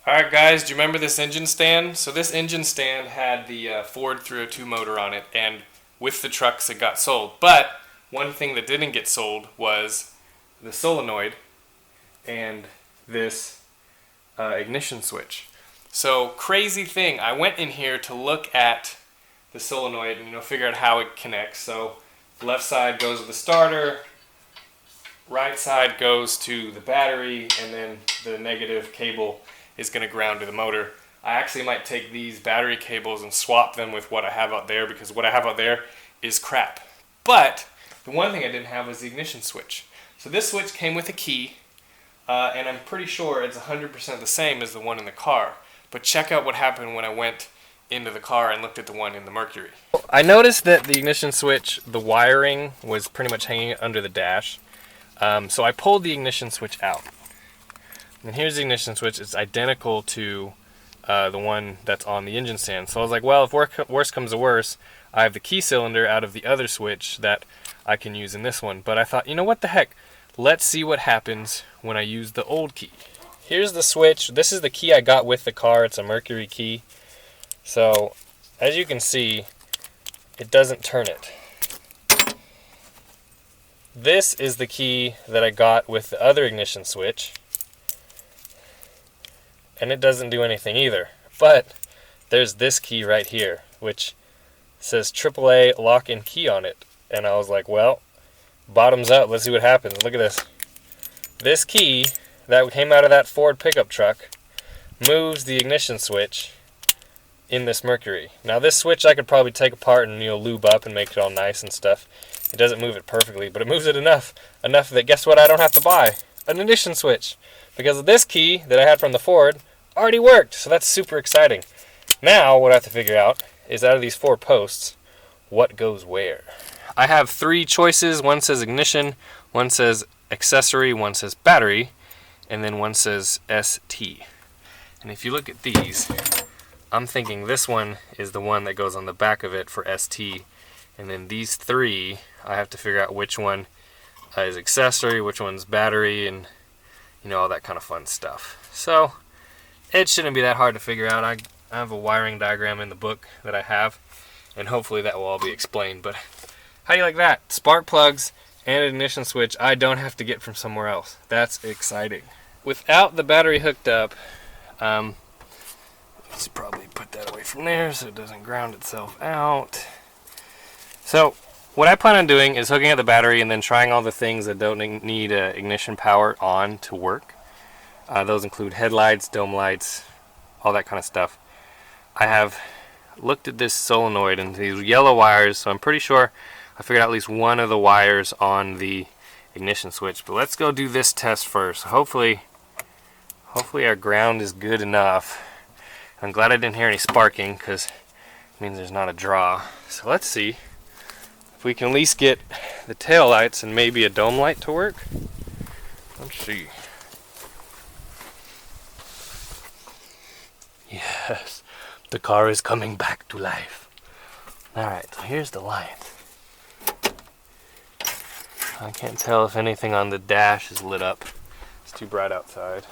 Alright guys, do you remember this engine stand? So this engine stand had the Ford 302 motor on it, and with the trucks it got sold. But one thing that didn't get sold was the solenoid and this ignition switch. So crazy thing, I went in here to look at the solenoid and figure out how it connects. So the left side goes to the starter, right side goes to the battery, and then the negative cable is going to ground to the motor. I actually might take these battery cables and swap them with what I have out there, because what I have out there is crap. But the one thing I didn't have was the ignition switch. So this switch came with a key, and I'm pretty sure it's 100% the same as the one in the car. But check out what happened when I went into the car and looked at the one in the Mercury. I noticed that the ignition switch, the wiring was pretty much hanging under the dash. So I pulled the ignition switch out. And here's the ignition switch. It's identical to the one that's on the engine stand. So I was like, well, if worse comes to worse, I have the key cylinder out of the other switch that I can use in this one. But I thought, what the heck? Let's see what happens when I use the old key. Here's the switch. This is the key I got with the car. It's a Mercury key. So as you can see, it doesn't turn it. This is the key that I got with the other ignition switch, and it doesn't do anything either. But there's this key right here, which says AAA lock and key on it. And I was like, well, bottoms up, let's see what happens. Look at this. This key that came out of that Ford pickup truck moves the ignition switch in this Mercury. Now this switch I could probably take apart and lube up and make it all nice and stuff. It doesn't move it perfectly, but it moves it enough that, guess what, I don't have to buy an ignition switch, because this key that I had from the Ford already worked. So that's super exciting. Now what I have to figure out is, out of these 4 posts, what goes where. I have 3 choices. One says ignition, one says accessory, one says battery, and then one says ST. And if you look at these, I'm thinking this one is the one that goes on the back of it for ST, and then these 3, I have to figure out which one is accessory, which one's battery, and all that kind of fun stuff. So it shouldn't be that hard to figure out. I have a wiring diagram in the book that I have, and hopefully that will all be explained. But how do you like that? Spark plugs and an ignition switch I don't have to get from somewhere else. That's exciting. Without the battery hooked up, let's probably put that away from there so it doesn't ground itself out. So what I plan on doing is hooking up the battery and then trying all the things that don't need ignition power on to work. Those include headlights, dome lights, all that kind of stuff. I have looked at this solenoid and these yellow wires, so I'm pretty sure I figured out at least one of the wires on the ignition switch. But let's go do this test first. Hopefully our ground is good enough. I'm glad I didn't hear any sparking, because it means there's not a draw. So let's see if we can at least get the tail lights and maybe a dome light to work. Let's see. Yes, the car is coming back to life. Alright, so here's the light. I can't tell if anything on the dash is lit up. It's too bright outside.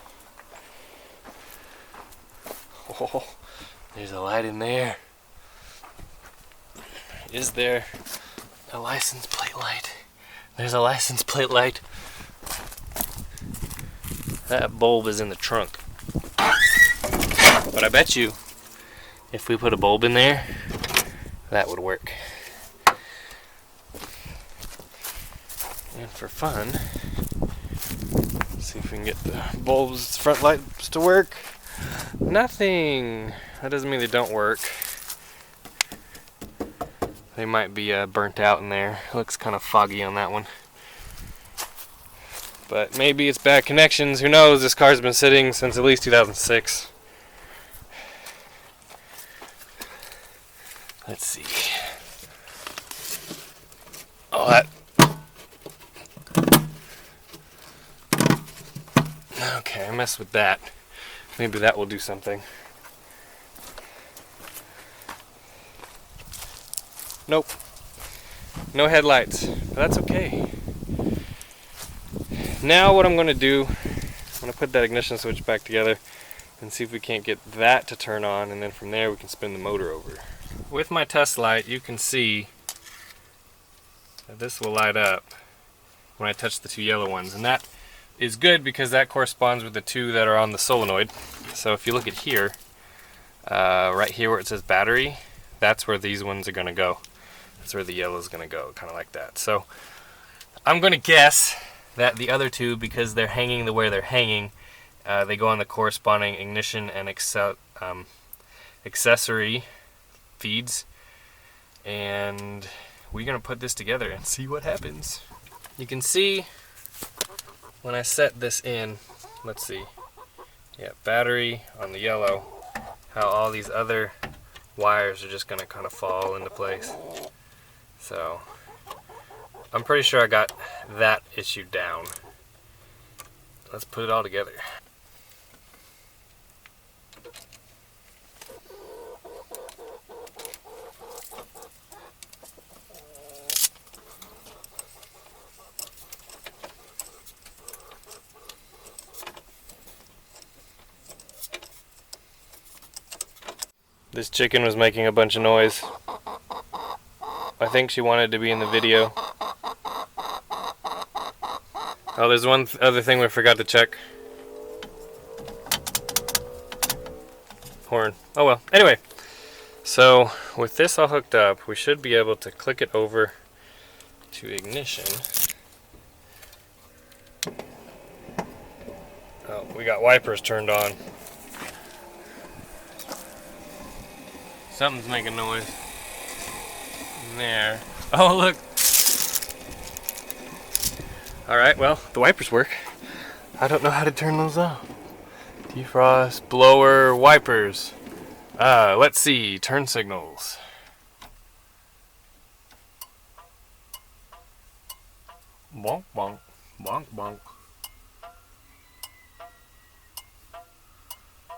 Oh, there's a light in there. Is there a license plate light? There's a license plate light. That bulb is in the trunk. But I bet you, if we put a bulb in there, that would work. And for fun, let's see if we can get the bulbs, front lights to work. Nothing. That doesn't mean they don't work. They might be burnt out in there. It looks kind of foggy on that one. But maybe it's bad connections. Who knows? This car's been sitting since at least 2006. Let's see. Oh, that. Okay, I messed with that. Maybe that will do something. Nope. No headlights. But that's okay. Now what I'm going to do, I'm going to put that ignition switch back together. and see if we can't get that to turn on, and then from there we can spin the motor over. With my test light, you can see that this will light up when I touch the two yellow ones, and that is good because that corresponds with the two that are on the solenoid. So if you look at here, right here where it says battery, that's where these ones are going to go. That's where the yellow is going to go, kind of like that. So I'm going to guess that the other two, because they're hanging the way they're hanging, they go on the corresponding ignition and accessory feeds, and we're going to put this together and see what happens. You can see when I set this in, let's see, yeah, battery on the yellow, how all these other wires are just going to kind of fall into place. So I'm pretty sure I got that issue down. Let's put it all together. This chicken was making a bunch of noise. I think she wanted to be in the video. Oh, there's one other thing we forgot to check. Horn. Oh well. Anyway, so with this all hooked up, we should be able to click it over to ignition. Oh, we got wipers turned on. Something's making noise. There. Oh, look. Alright, well, the wipers work. I don't know how to turn those off. Defrost, blower, wipers. Let's see. Turn signals. Bonk, bonk. Bonk, bonk.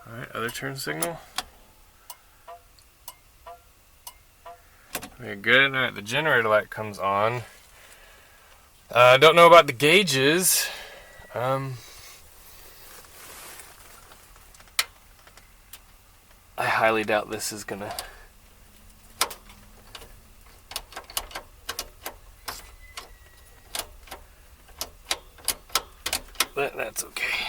Alright, other turn signal. Very good. Alright, the generator light comes on. Don't know about the gauges. I highly doubt this is gonna... But that's okay.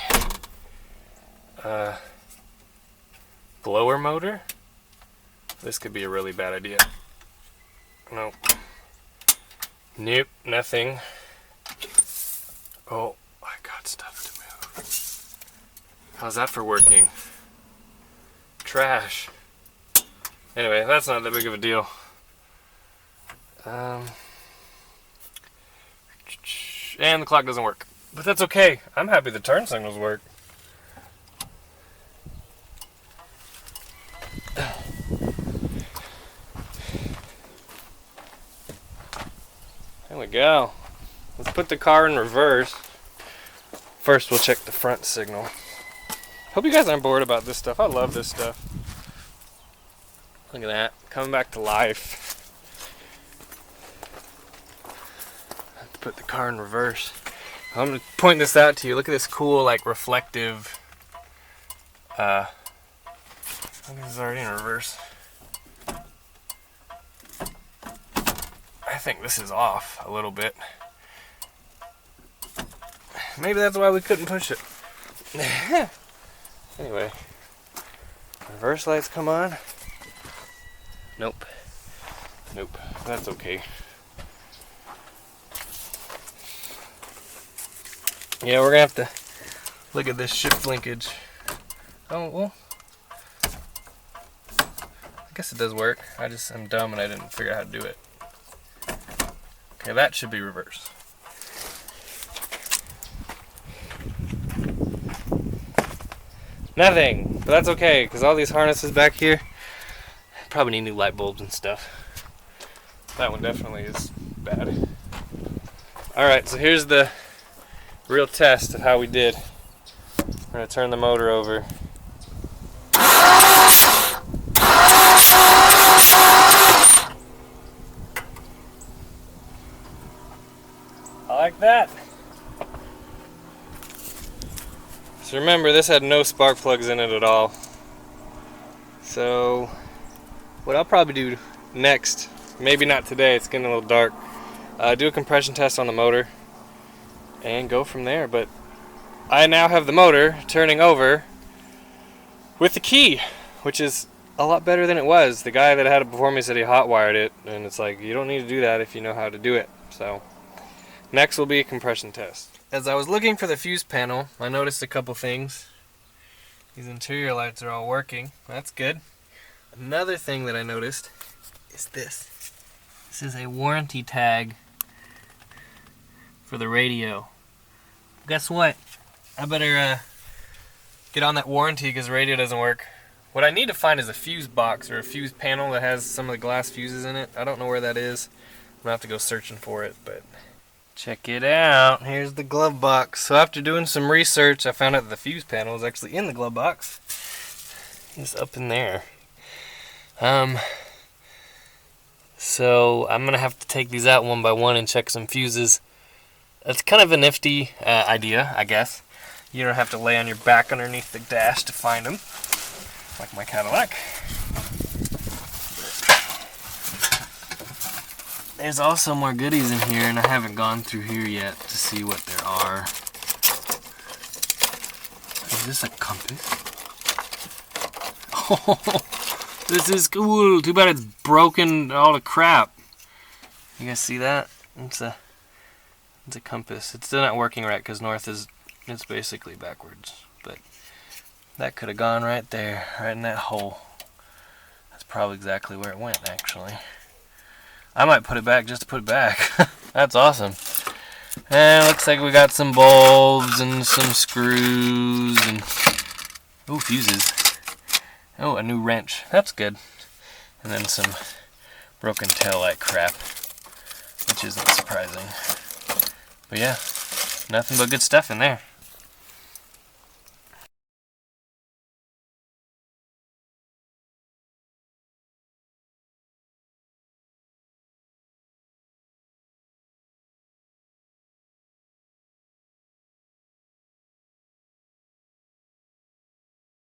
Blower motor? This could be a really bad idea. Nope. Nope, nothing. Oh, I got stuff to move. How's that for working? Trash. Anyway, that's not that big of a deal. And the clock doesn't work. But that's okay. I'm happy the turn signals work. There we go. Let's put the car in reverse. First, we'll check the front signal. Hope you guys aren't bored about this stuff. I love this stuff. Look at that. Coming back to life. I have to put the car in reverse. I'm going to point this out to you. Look at this cool, like, reflective... I think this is already in reverse. I think this is off a little bit. Maybe that's why we couldn't push it. Anyway. Reverse lights come on. Nope. Nope. That's okay. Yeah, we're gonna have to look at this shift linkage. Oh, well. I guess it does work. I'm dumb and I didn't figure out how to do it. Okay, that should be reverse. Nothing, but that's okay, because all these harnesses back here probably need new light bulbs and stuff. That one definitely is bad. Alright, so here's the real test of how we did. We're going to turn the motor over. I like that. So remember, this had no spark plugs in it at all. So what I'll probably do next, maybe not today, it's getting a little dark, do a compression test on the motor and go from there. But I now have the motor turning over with the key, which is a lot better than it was. The guy that had it before me said he hot wired it, and it's like, you don't need to do that if you know how to do it. So next will be a compression test. As I was looking for the fuse panel, I noticed a couple things. These interior lights are all working. That's good. Another thing that I noticed is this. This is a warranty tag for the radio. Guess what? I better get on that warranty because the radio doesn't work. What I need to find is a fuse box or a fuse panel that has some of the glass fuses in it. I don't know where that is. I'm gonna have to go searching for it, but check it out. Here's the glove box. So after doing some research, I found out that the fuse panel is actually in the glove box. It's up in there. So I'm gonna have to take these out one by one and check some fuses. That's kind of a nifty idea, I guess. You don't have to lay on your back underneath the dash to find them, like my Cadillac. There's also more goodies in here, and I haven't gone through here yet to see what there are. Is this a compass? Oh, this is cool. Too bad it's broken all to crap. You guys see that? It's a compass. It's still not working right because north is, it's basically backwards. But that could have gone right there, right in that hole. That's probably exactly where it went, actually. I might put it back just to put it back. That's awesome. And looks like we got some bulbs and some screws and ooh, fuses. Oh, a new wrench. That's good. And then some broken taillight crap, which isn't surprising. But yeah, nothing but good stuff in there.